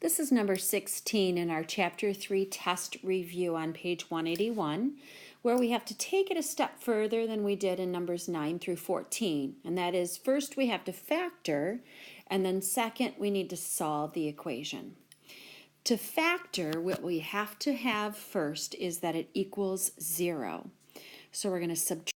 This is number 16 in our Chapter 3 test review on page 181, where we have to take it a step further than we did in numbers 9 through 14. And that is, first we have to factor, and then second we need to solve the equation. To factor, what we have to have first is that it equals 0. So we're going to subtract